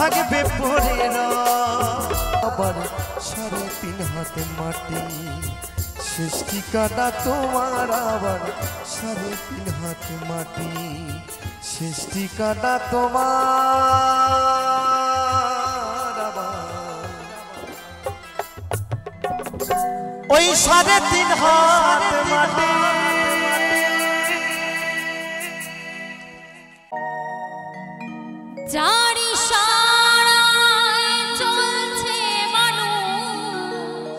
থাকবে পরে আবার 3.5 হাত মাটি সৃষ্টি কাটা তোমার আবার 3.5 হাত মাটি সৃষ্টি কাটা তোমার আবার ওই 3.5 হাত মাটি জারি সারায় চলছে মানুষ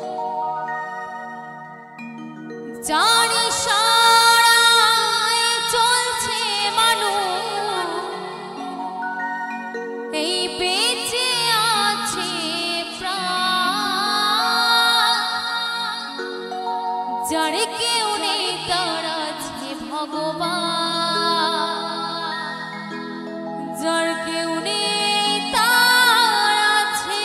জারি সারায় চলছে মানুষ এই বেঁচে আছে প্রাণ যার কেউ নেই তার আছে ভগবান যার কেউ নেই তার আছে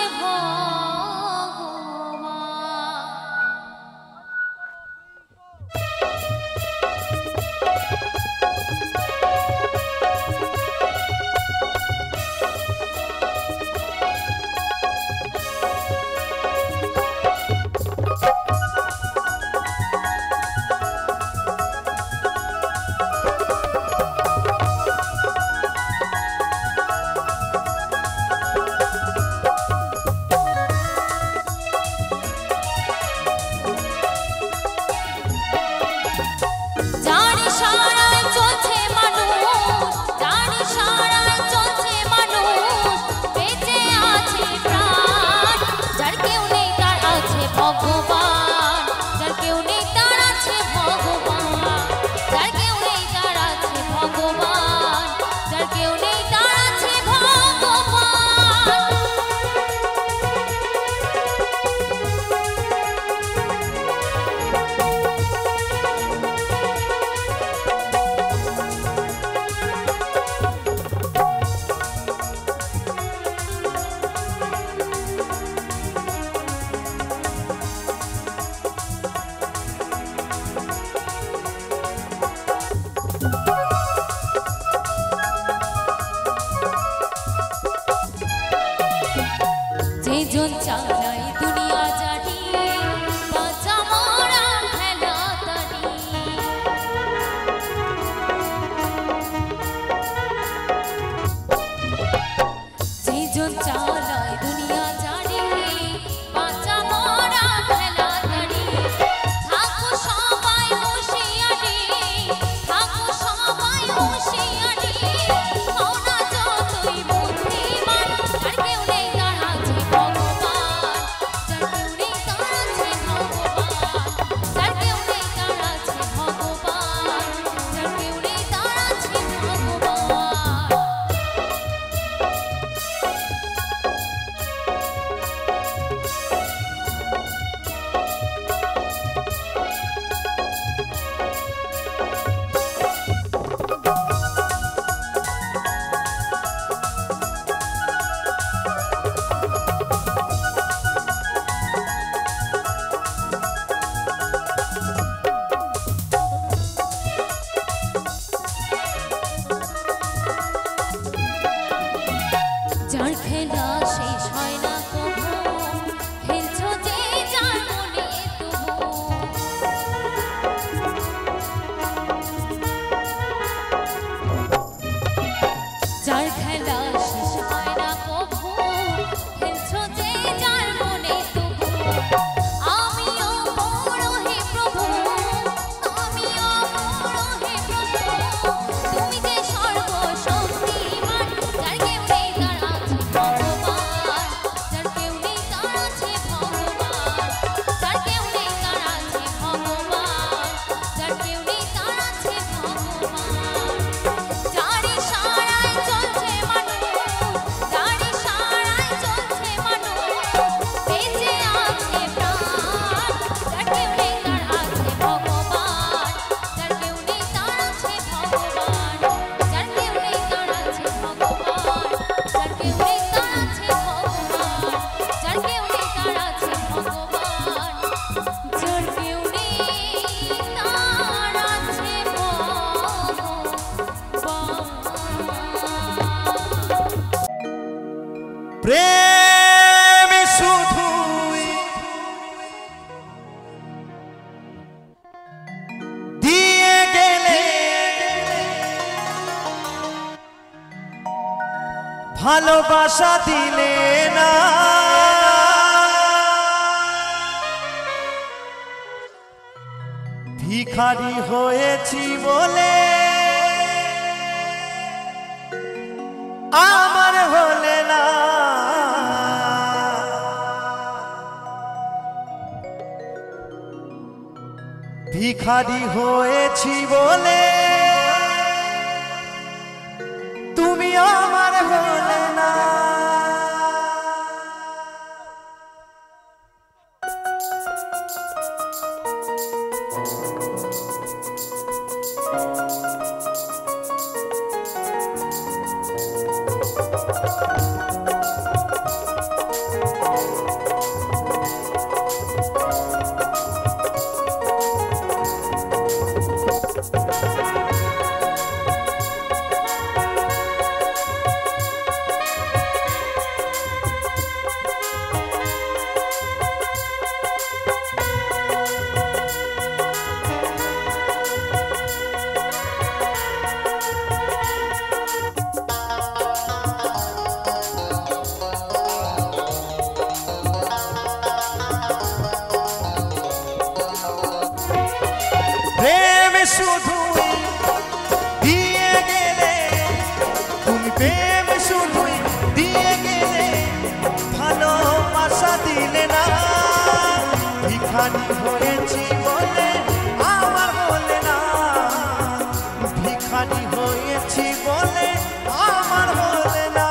যেজন চালায় দুনিয়া জানি বাঁচা মরা খেলা তারি যেজন চালায় দুনিয়া জানি বাঁচা মরা খেলা তারি থাকো সবাই হুঁশিয়ারি থাকো সবাই হুঁশিয়ারি মৌনা যতই বুদ্ধিমান আর কেউ নেই তার আছে ভগবান যার কেউ নেই তার আছে ভগবান যার কেউ নেই তার আছে ভগবান যার কেউ নেই তার আছে ভগবান যার খেলা শেষ হয় না কবু খেলছো যে যার মনে তবু যার খেলা শেষ হয় না কবু খেলছো যে যার মনে তবু আমিও বড় হে প্রভু আমিও বড় হে প্রভু তুমি যে সর্বশক্তিমান যার কেউ নেই তার আছে ভগবান যার কেউ নেই তার আছে ভগবান যার কেউ নেই তার আছে ভগবান যার কেউ নেই তার আছে ভগবান যারি সারায় চলছে মানুষ প্রেম শুধুই দিয়ে গেলে ভালোবাসা দিলে না ভিখারি হয়েছি বলে আমার হলে না ভিখারি হয়েছি বলে তুমি আমার হলে না শুধুই দিয়ে গেলে তুমি প্রেম শুধুই দিয়ে গেলে ভালোবাসা দিলে না ভিখারি হয়েছি বলে আমার হলে না ভিখারি হয়েছি বলে আমার হলে না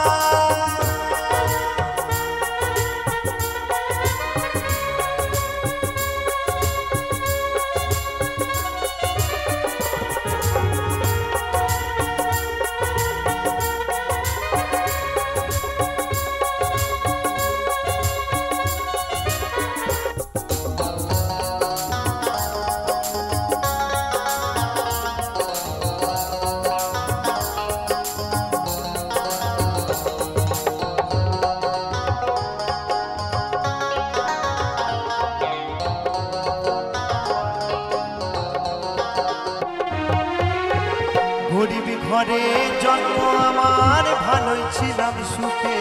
গরিব ঘরে জন্ম আমার ভালোই ছিলাম সুখে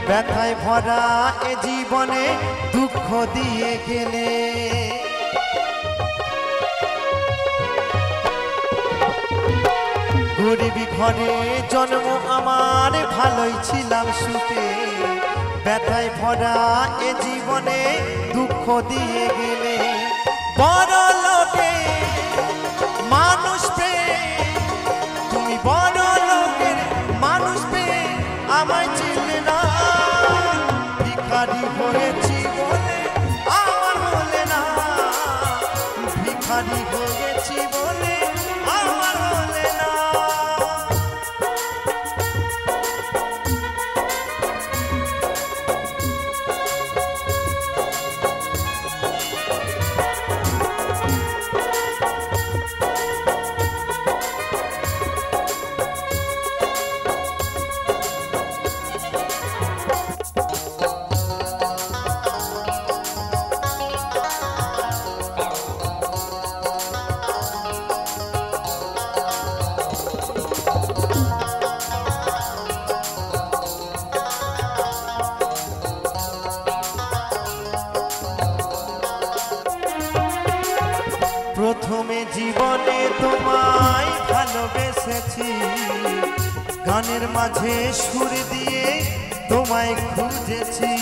ব্যথায় ভরা এ জীবনে দুঃখ দিয়ে গেলে গরিব ঘরে জন্ম আমার ভালোই ছিলাম সুখে ব্যথায় ভরা এ জীবনে দুঃখ দিয়ে গেলে বড় লোকে মানুষ পেয়ে তুমি বড় লোকের মানুষ পেয়ে আমায় চিনলে না ভিখারি হয়েছি বলে আমার হলে না ভিখারি হয়েছি বলে আমার হলে না প্রথমে জীবনে তোমায় ভালোবেসেছি গানের মাঝে সুর দিয়ে তোমায় খুঁজেছি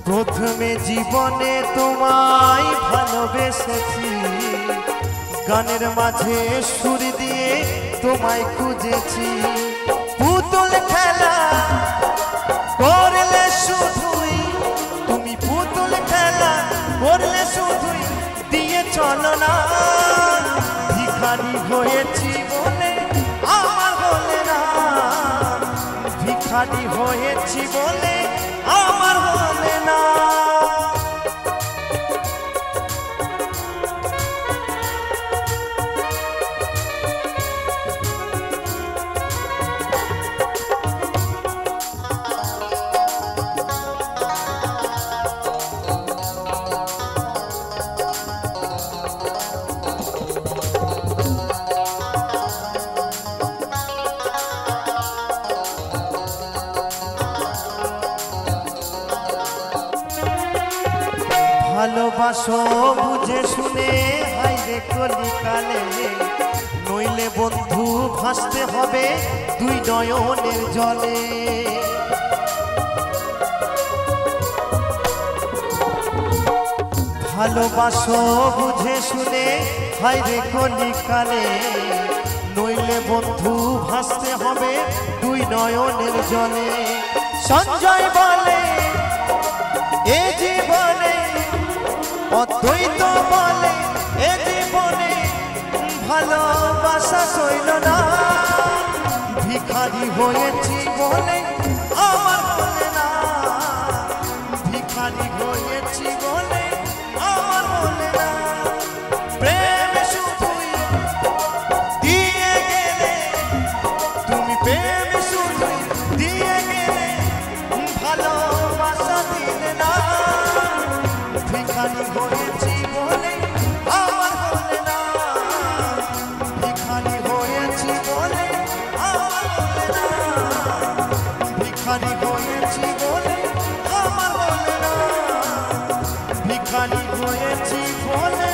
প্রথমে জীবনে তোমায় ভালোবেসেছি গানের মাঝে সুর দিয়ে তোমায় খুঁজেছি পুতুল খেলা করলে শুধুই তুমি পুতুল খেলা করলে শুধুই দিয়ে চলো না ভিখারি হয়েছি বলে আমার হলে না ভিখারি হয়েছি বলে আমার হলে না ভালোবাসো বুঝে শুনে হাইরে কলিকালে, নইলে বন্ধু ভাসতে হবে দুই নয়নের জলে। ভালোবাসো বুঝে শুনে হাইরে কলিকালে, নইলে বন্ধু ভাসতে হবে দুই নয়নের জলে। সঞ্জয় বলে এ জীবনে, অদ্বৈত বলে এ জীবনে ভালোবাসা সইল না। ভিখারি হয়েছি বলে আমার বলে না, ভিখারি হয়েছি বলে আমার বলে না। প্রেম শুধুই দিয়ে গেলে, তুমি প্রেম শুধুই দিয়ে গেলে, ভালোবাসা দিলে না। ভিখারি হয়েছি বলে আমার বলে না, ভিখারি হয়েছি বলে আমার বলে না, ভিখারি হয়েছি বলে আমার বলে না, ভিখারি হয়েছি বলে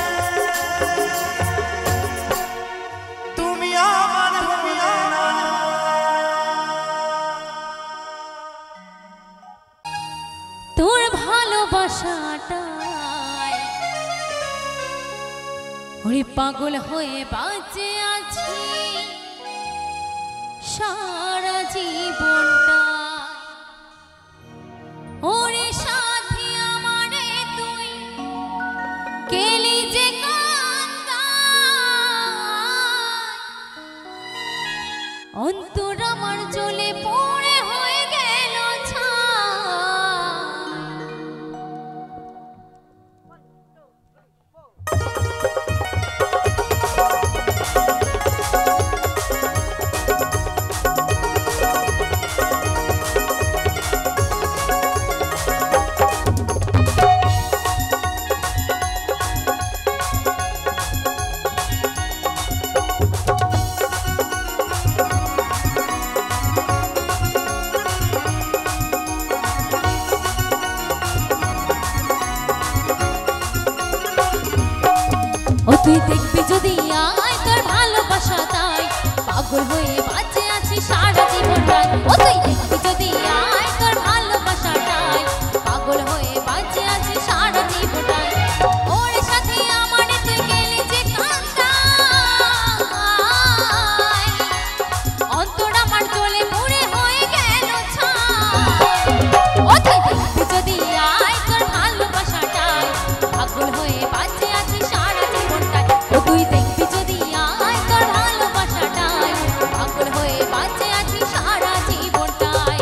তুমি আমার বলে না। তোর ভালোবাসাটায় ওরে পাগল হয়ে বাঁচে আছি সারা জীবনটা। ওরে সাথী আমারে তুই কেলি যে কান্দায়, অন্তর আমার জ্বলে পড়ে হয়ে গেল ছাই। ও তুই দেখবি যদি আয় তোর ভালোবাসা তাই, পাগল হয়ে বাঁচে আছি সারা জীবনটাই। ও তুই দেখবি যদি আয় তোর ভালোবাসাটাই, পাগল হয়ে বাঁচে আছি সারা জীবনটাই। ওর সাথে আমারে তুই গেলি যে কান্দায়, অন্তর আমার জ্বলে পুড়ে হয়ে গেল ছাই। ও তুই দেখবি যদি আয় তোর ভালোবাসাটাই, পাগল হয়ে বাঁচে আছি সারা জীবনটাই। ও তুই দেখবি যদি আয় তোর ভালোবাসাটাই, পাগল হয়ে বাঁচে আছি সারা জীবনটাই।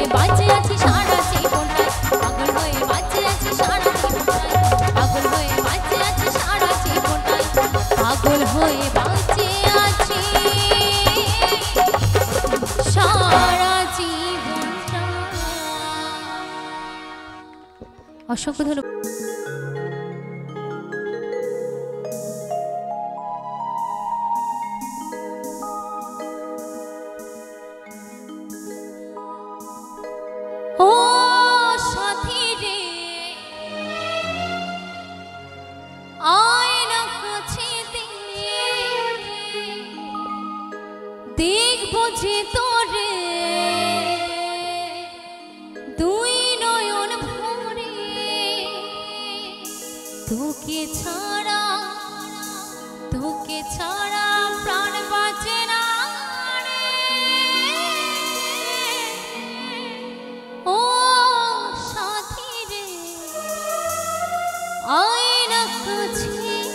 হয়ে বাঁচে আছি সারা জীবনটাই পাগল হয়ে বাঁচে আছি সারা জীবনটাই পাগল হয়ে বাঁচে আছি সারা জীবনটাই পাগল হয়ে বাঁচে আছি সারা জীবনটা। অসংখ্য ধন্যবাদ। ও সাথী রে আয় না কাছেতে দেখবো যে তোরে দুই নয়ন ভরে তোকে ছাড়া প্রাণ বাঁচে না রে। ও সাথী রে আয় না কাছেতে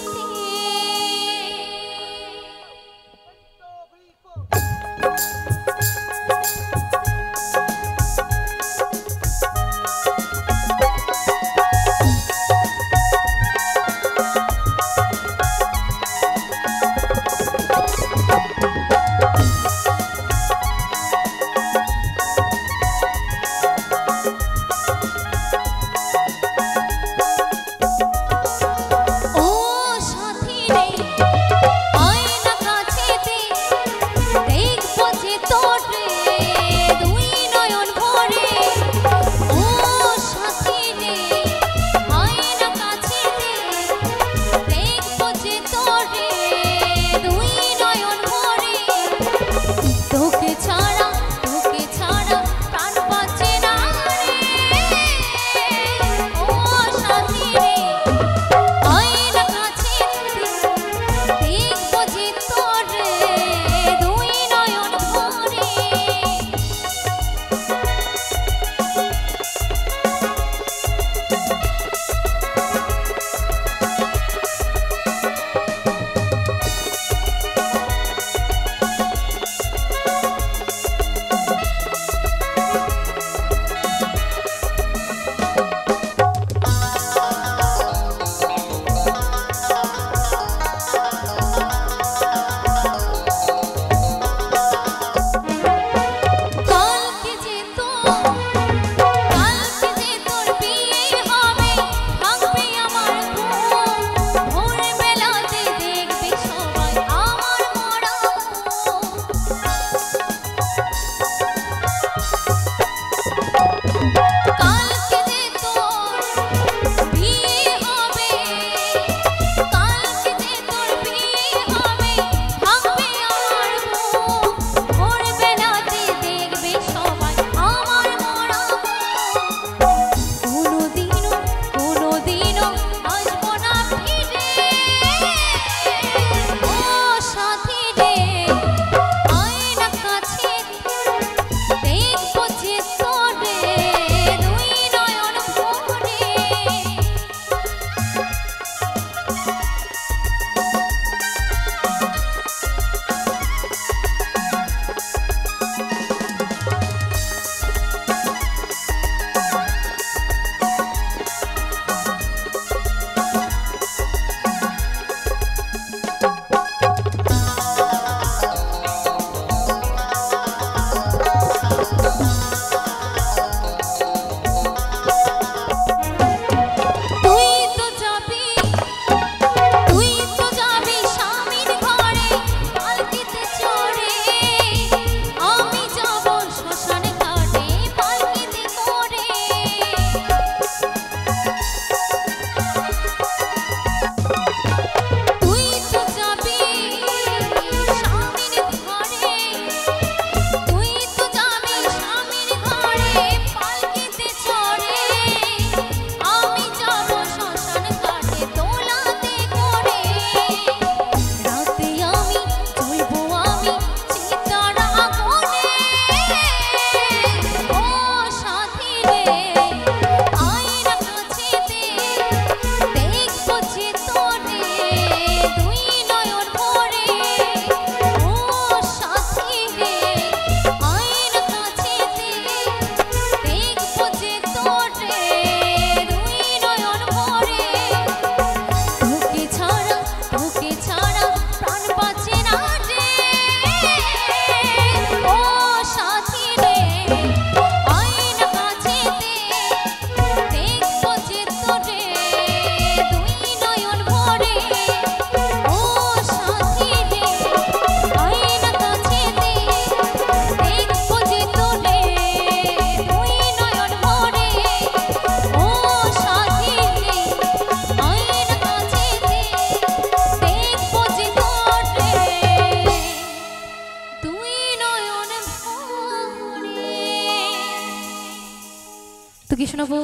তো কি শোনাবো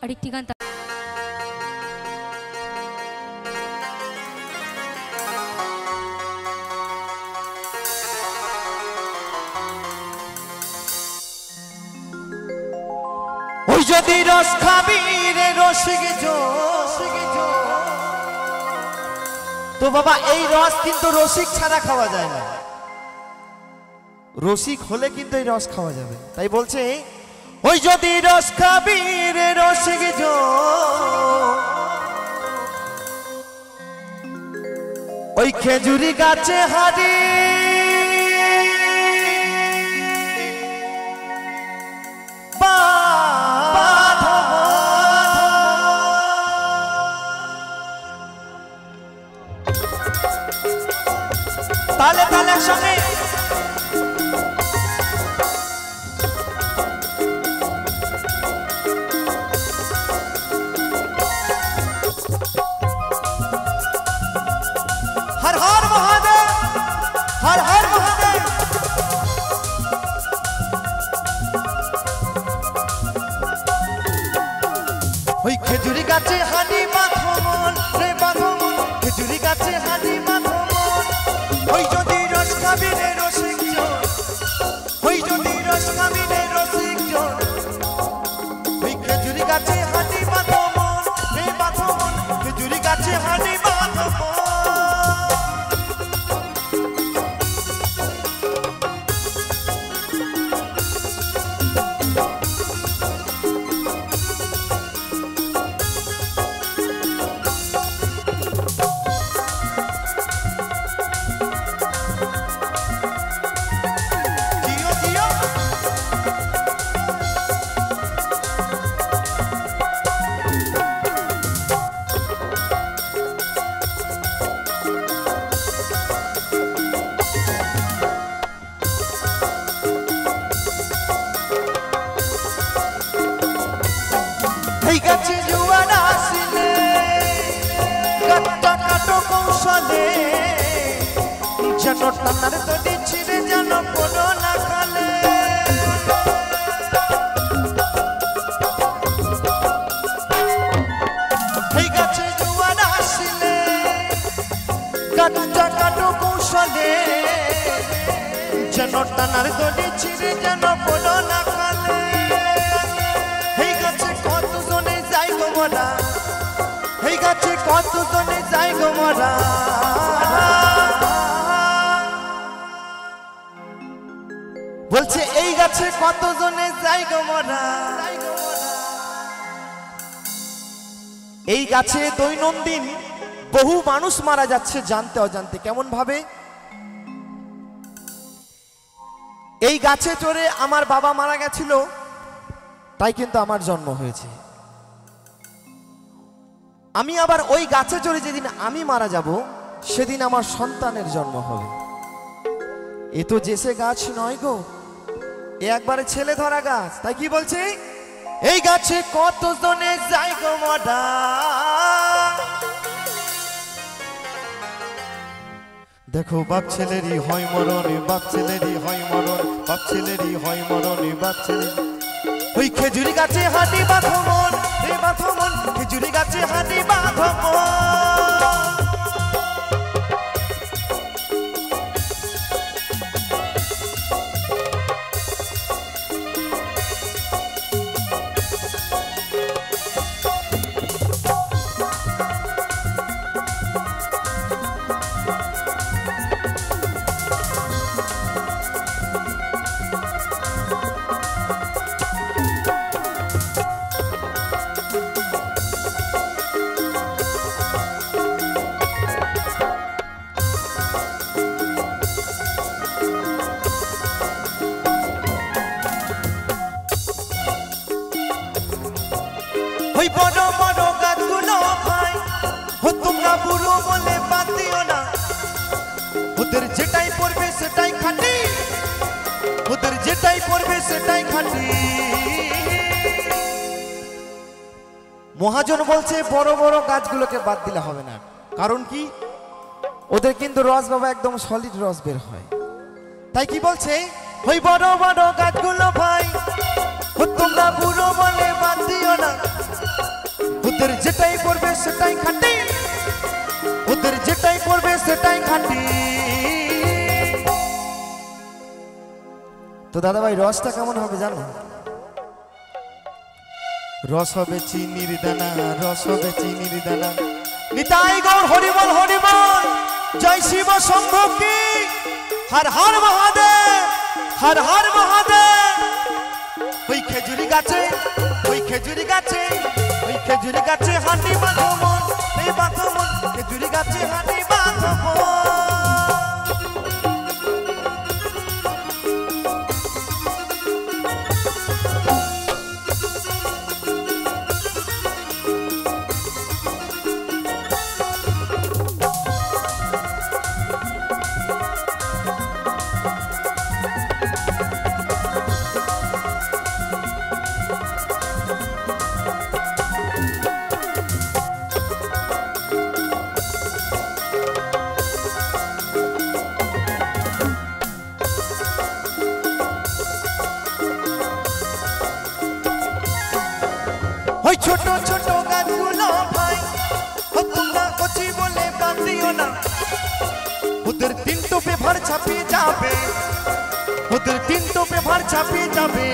আরেকটি গান। ওই যদি রস খাবি রে রসিক তো বাবা এই রস কিন্তু রসিক ছাড়া খাওয়া যায় না, রসিক হলে কিন্তু এই রস খাওয়া যাবে। তাই বলছে ওই যদি রস খাবি রে রসিক ওই খেজুরি গাছে হারি তালে তালে একসঙ্গে हर हर महादेव, हर हर महादेव। ওই খেজুরি গাছে হানি বাঁধমন রে বাঁধমন, খেজুরি গাছে হানি বাঁধমন। ওই যদি রস খাবি রে রসিক জন, ওই যদি রস খাবি রে রসিক জন, ওই খেজুরি গাছে হানি বাঁধমন রে বাঁধমন, খেজুরি গাছে হানি বাঁধমন। এই গাছে জোয়ার আসিলে কাটা কাটো কৌশলে যেন টানার তৈরি ছিঁড়ে যেন কোনো না খালে। এই গাছে জোয়ার আসিলে কাটা কাটো কৌশলে যেন টানার তৈরি ছিঁড়ে যেন কোনো না খালে। এই গাছে কত জনে যাই গো মরা, এই গাছে কত জনে যাই গো মরা, বলছে এই গাছে কত জনে যাই গো মরা। এই গাছে দৈনন্দিন বহু মানুষ মারা যাচ্ছে জানতে অজান্তে। কেমন ভাবে? এই গাছে চড়ে আমার বাবা মারা গেছিল, তাই কিন্তু আমার জন্ম হয়েছে। আমি আবার ওই গাছে চড়ে যেদিন আমি মারা যাব সেদিন আমার সন্তানের জন্ম হবে। এ তো জেসে গাছ নয় গো, এ একবারে ছেলে ধরা গাছ। তাই কি বলছে? এই গাছে কত জনে যাই গো মরা, দেখো বাপ ছেলেরই হয় মরণ, বাপ ছেলেরই হয় মরণ, বাপ ছেলেরই হয় মরণ, বাপ ছেলে। ওই খেজুরি গাছে হাঁটি বাঁধমন রে বাঁধমন, খেজুরি গাছে হাঁটি বাঁধমন। ওই বড় বড় গাছগুলো ভাই তোমরা বুড়ো বলে বাদ দিও না, ওদের যেটাই পড়বে সেটাই খাঁটি, ওদের যেটাই পড়বে সেটাই খাঁটি। মহাজন বলছে বড় বড় গাছগুলোকে বাদ দিলে হবে না, কারণ কি ওদের কিন্তু রস বাবা একদম সলিড রস বের হয়। তাই কি বলছে? ওই বড় বড় গাছগুলো ভাই তোমরা বুড়ো বলে বাদ ওদের যেটাই করবে সেটাই খাঁটি, ওদের যেটাই করবে সেটাই খাঁটি। তো দাদা ভাই রসটা কেমন হবে জানো? রস হবে চিনির দানা, রস হবে চিনির দানা। নিতাই গৌর হরিবল হরিবল, জয় শিব শম্ভু কি, হর হর মহাদেব, হর হর মহাদেব। ওই খেজুরি গাছে, ওই খেজুরি গাছে, ওই খেজুরি গাছে হাঁটি বাঁধো মন, এই বাঁধো মন, খেজুরি গাছে হাঁটি বাঁধো মন। ওই ছোট ছোট গাছগুলো ভাই, ও তোমরা কচি বলে বাদ দিও না, ওদের তিন টোপে ভার ছাপিয়ে যাবে, ওদের তিন টোপে ভার ছাপিয়ে যাবে।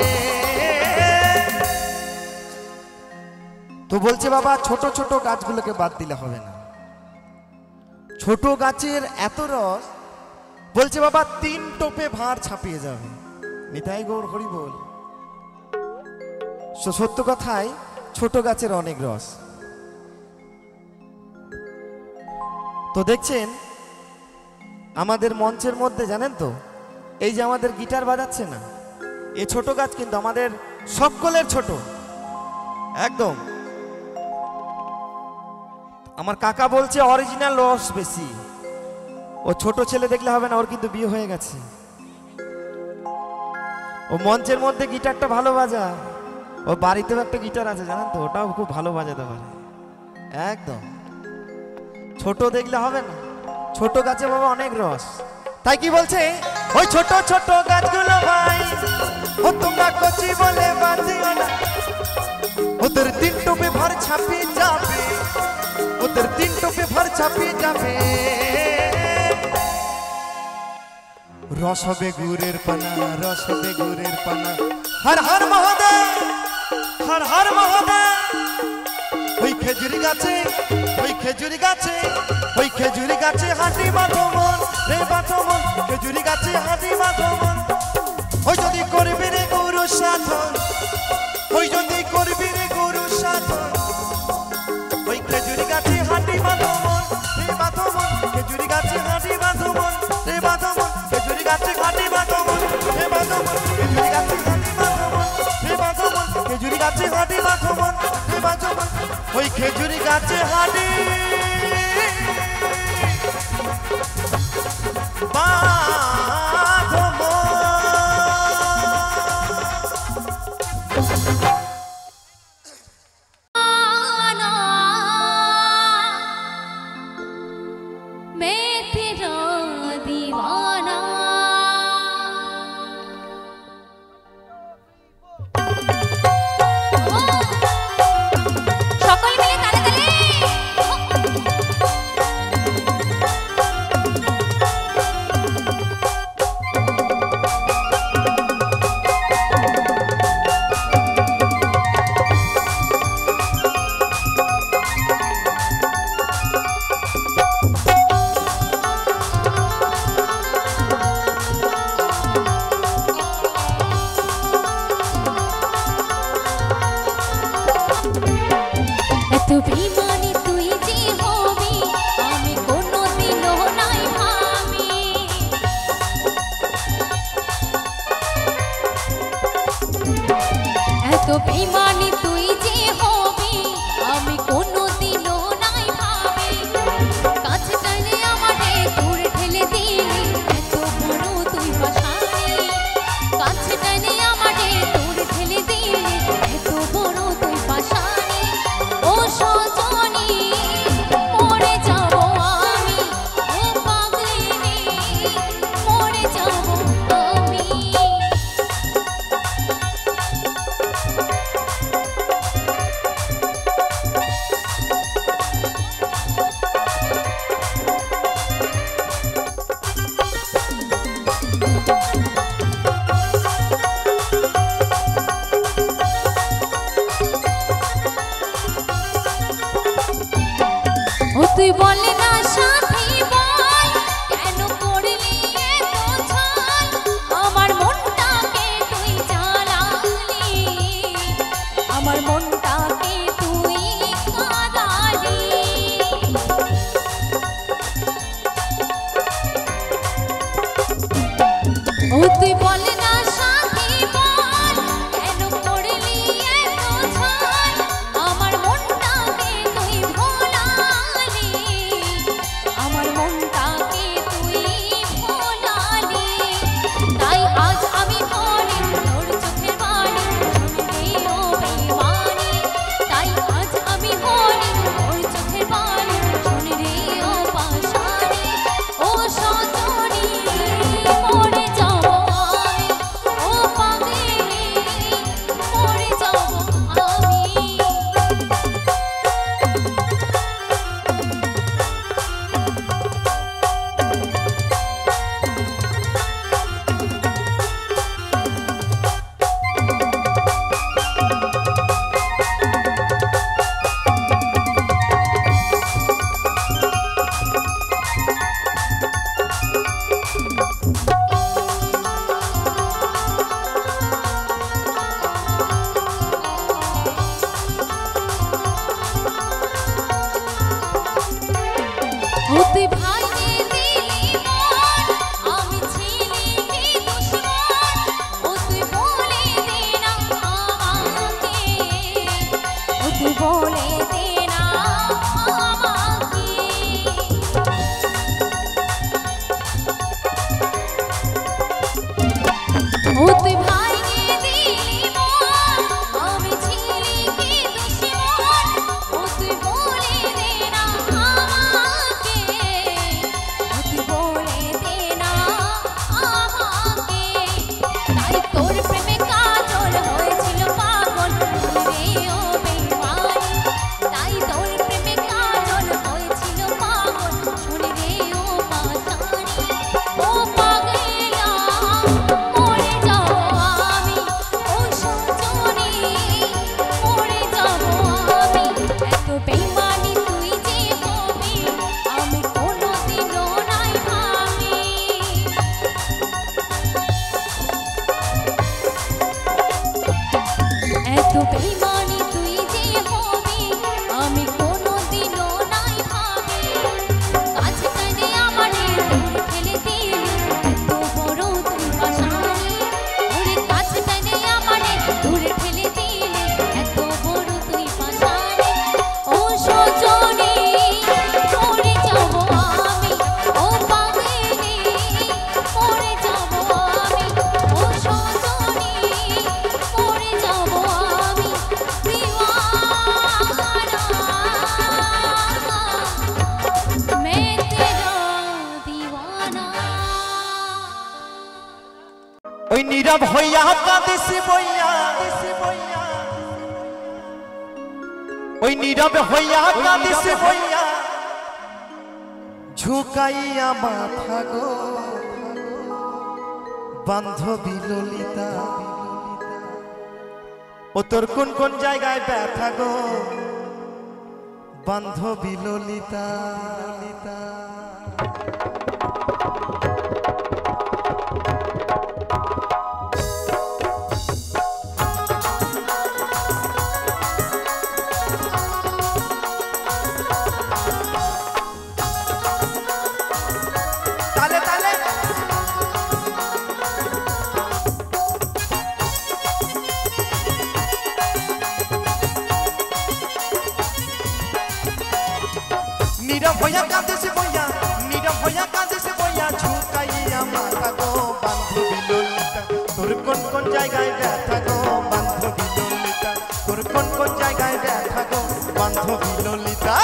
তো বলছে বাবা ছোট ছোট গাছগুলোকে বাদ দিলে হবে না, ছোট গাছের এত রস, বলছে বাবা তিন টোপে ভার ছাপিয়ে যাবে। নিতাই গৌর হরি বল। সত্য কথাই ছোট গাছের অনেক রস। তো দেখছেন আমাদের মঞ্চের মধ্যে জানেন তো এই যে আমাদের গিটার বাজাচ্ছে না, এ ছোট গাছ কিন্তু আমাদের সকলের ছোট একদম। আমার কাকা বলছে অরিজিনাল রস বেশি, ও ছোট ছেলে দেখলে হবে না, ওর কিন্তু বিয়ে হয়ে গেছে। ও মঞ্চের মধ্যে গিটারটা ভালো বাজায়, ও বাড়িতেও একটা গিটার আছে জানেন তো, ওটাও খুব ভালো বাজাতে পারে একদম। ছোট দেখলে হবে না, ছোট গাছে বাবা অনেক রস। তাই কি বলছে ওই ছোট ছোট গাছগুলো ভাই, ও তোমরা কচি বলে বাদ দিও না, ওদের তিন টোপে ভার ছাপিয়ে যাবে, ওদের তিন টোপে ভার ছাপিয়ে যাবে। রস হবে গুড়ের পানা, রস হবে গুড়ের পানা। হর হর মহাদেব, হর হর মহাদেব। ওই খেজুরি গাছে, ওই খেজুরি গাছে, ওই খেজুরি গাছে হাঁটি বাঁধো মন, রে বাঁধো মন, খেজুরি গাছে হাঁটি বাঁধো মন। ওই যদি করবি রে গৌর সাধন, ওই যদি করবি রে গৌর সাধন, ওই খেজুরি গাছে হাঁটি বাঁধো মন, রে বাঁধো মন, খেজুরি গাছে হাঁটি বাঁধো মন, রে বাঁধো মন, খেজুরি গাছে হাঁটি বাঁধো মন, রে বাঁধো মন, খেজুরি গাছে হাঁটি বাঁধো মন, রে বাঁধো মন, খেজুরি গাছে হাঁটি বাঁধো মন, রে বাঁধো মন। ওই খেজুরি গাছে হাঁটি বাঁধো মন। তো বেঈমানি তুই যে হবি আমি কোনোদিনও নাই ভাবি, কাছে চাইলে আমারে দূরে ঠেলে দিলি, এত বড় তুই পাশানি। কাছে চাইলে আমারে দূরে ঠেলে দিলি, এত বড় তুই পাশানি। ও সজনী মরে যাব আমি, ও পাগলিনী মরে যাব আমি। তুই বলে না সাথী বল কেন করলি এত ছল আমার মনটাকে তুই জ্বালালি আমার মনটাকে তুই কাঁদালি ও তুই বলে না সাথী বল কেন করলি এত ছল আমার মনটাকে তুই ভোলালি আমার মনটাকে তুই ভোলালি তাই আজ আমি বলি তোর চোখের বাণী শুনবি ও বেঈমানি তাই আজ আমি বলি তোর চোখের বাণী শুনবি ও পাশানি ও সজনী মরে যাব আমি ও পাগলি মরে যাব আমি ও তুই ভাঙিয়ে দিলি মন আমি ছিলি কি দুশমন ও তুই বলে দে না আমাকে ও তুই বলে দে না আমাকে ও তুই ভাঙিয়ে দিলি মন আমি ছিলি কি দুশমন ও তুই বলে দে না আমাকে ও তুই বলে দে না আমাকে তাই তোর প্রেমে কাজল হয়েছিল পাগল রে ও বেঈমানি তাই তোর প্রেমে কাজল হয়েছিল পাগল শুনে রে ও পাশানি ও পাগলা মরে যাব আমি ও সজনী মরে যাব আমি এত বেঈমানি তুই যে হবি আমি কোনোদিনও নাই ভাবি এত বেঈমানি তুই যে হবি আমি কোনোদিনও নাই ভাবি কাছে টেনে আমারে দূর ঠেলে দিলি এত বড় তুই পাশানি ওরে কাছে টেনে আমারে দূর ঠেলে দিলি এত বড় তুই পাশানি ও সজনী মরে যাব আমি ও পাগলি মরে যাব আমি ও সজনী মরে যাব আমি दीवाना मैं तेरा दीवाना ওই নীরব হইয়া কাঁদিসি বইয়া ওই নীরব হইয়া কাঁদিসি বইয়া ঝুঁকাইয়া মাথা গো বান্ধবী ললিতা ও তোর কোন কোন জায়গায় ব্যথা গো বান্ধবী ললিতা তালে তালে নীরব হইয়া কাঁদেছে বইয়া নীরব হইয়া কাঁদেছে বইয়া ঝুঁকাইয়া মাথা গো বান্ধবী ললিতা তোর কোন কোন জায়গায় ব্যথা গো বান্ধবী ললিতা তোর কোন কোন জায়গায় ব্যথা গো বান্ধবী ললিতা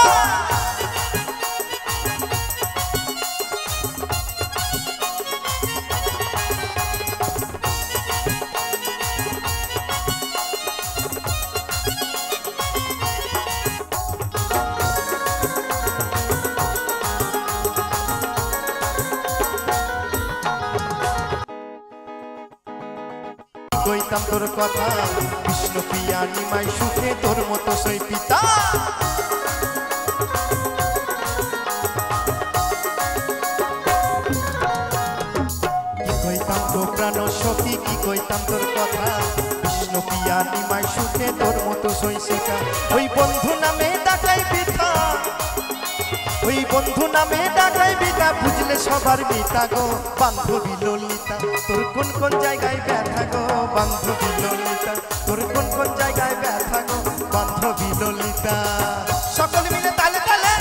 কইতাম তোর কথা কৃষ্ণ প্রিয়া নিমাই সুখে তোর মতো সই পিতা কইতাম তোর কথা কৃষ্ণ পিয়া নিমাই শুনে তোর মতো সইসিকা ওই বন্ধু নামে ডাকাই বিথা ওই বন্ধু নামে ডাকাই বিথা বুঝলে সবার মিতা গো বান্ধবী ললিতা তোর কোন কোন জায়গায় ব্যথা গো বান্ধবী ললিতা তোর কোন কোন জায়গায় ব্যথা গো বান্ধবী ললিতা সকলে মিলে তালে তালে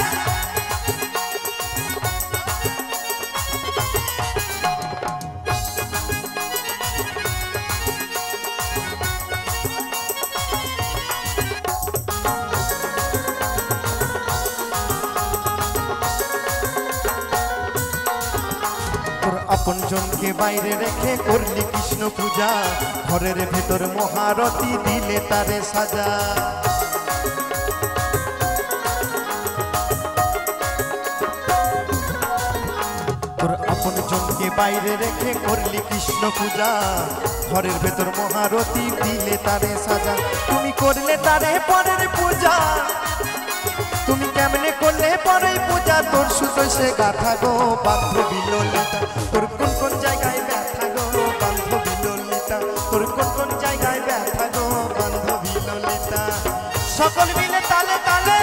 আপন জনকে বাইরে রেখে করলি কৃষ্ণ পূজা ঘরের ভেতর মহারতি দিলে তারে সাজা তোর আপন জনকে বাইরে রেখে করলি কৃষ্ণ পূজা ঘরের ভেতর মহারতি দিলে তারে সাজা তুমি করলে তারে পরের পূজা তুমি কেমনে করলে পরে পূজা তোর সুতো সে গাথা গো বান্ধবী ললিতা তোর কোন কোন জায়গায় ব্যথা গো বান্ধবী ললিতা তোর কোন কোন জায়গায় ব্যথা গো বান্ধবী ললিতা সকল মিলে তালে তালে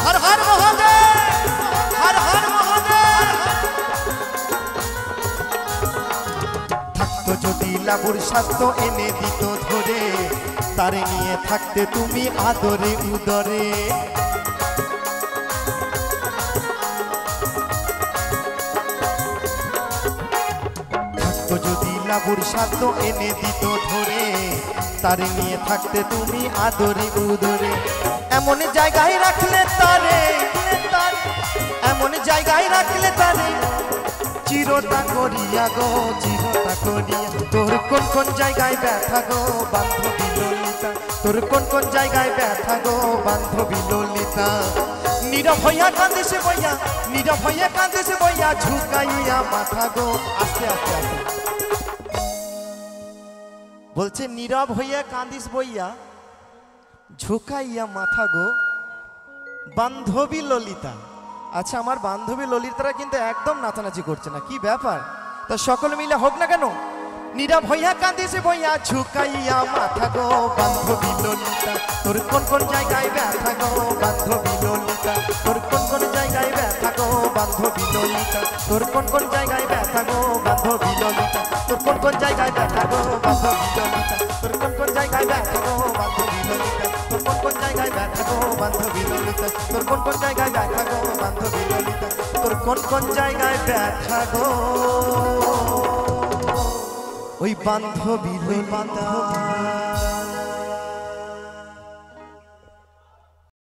হর হর মহাদেব হর হর যদি লাবুর স্বাস্থ্য এনে দিত ধরে তারে নিয়ে থাকতে তুমি আদরে উদরে থাকতো যদি লাবুর স্বাস্থ্য এনে দিত ধরে তারে নিয়ে থাকতে তুমি আদরে উদরে এমন জায়গায় রাখলে তারে এমন জায়গায় রাখলে তারে চিরতা করিয়া গো চিরতা করিয়া তোর কোন কোন জায়গায় ব্যথা গো বান্ধবী ললিতা তোর কোন কোন জায়গায় ব্যথা গো বান্ধবী ললিতা নীরব হইয়া কাঁদে সে বইয়া নীরব হইয়া কাঁদে সে বইয়া ঝুঁকাইয়া মাথা গো আস্তে আস্তে আস্তে বলছে নীরব হইয়া কাঁদিস বইয়া ঝুঁকাইয়া মাথা গো বান্ধবী ললিতা আচ্ছা আমার বান্ধবী ললিতারা কিন্তু একদম নাচানাচি করছে না কি ব্যাপার তা সকলে মিলে হোক না কেন নীরব হইয়া কাঁদিছে বইয়া ঝুঁকাইয়া মাথা গো বান্ধবী ললিতা তোর কোন কোন জায়গায় ব্যথা গো বান্ধবী ললিতা তোর কোন কোন জায়গায় ব্যথা গো বান্ধবী ললিতা তোর কোন কোন জায়গায় ব্যথা গো বান্ধবী ললিতা তোর কোন কোন জায়গায় ব্যথা গো বান্ধবী ললিতা তোর কোন কোন জায়গায় ব্যথা গো বান্ধবী ললিতা তোর কোন কোন জায়গায় ব্যথা গো বান্ধবী ললিতা তোর কোন কোন জায়গায় ব্যথা গো বান্ধবী ললিতা তোর কোন কোন জায়গায় ব্যথা গো ওই বান্ধবী ললিতা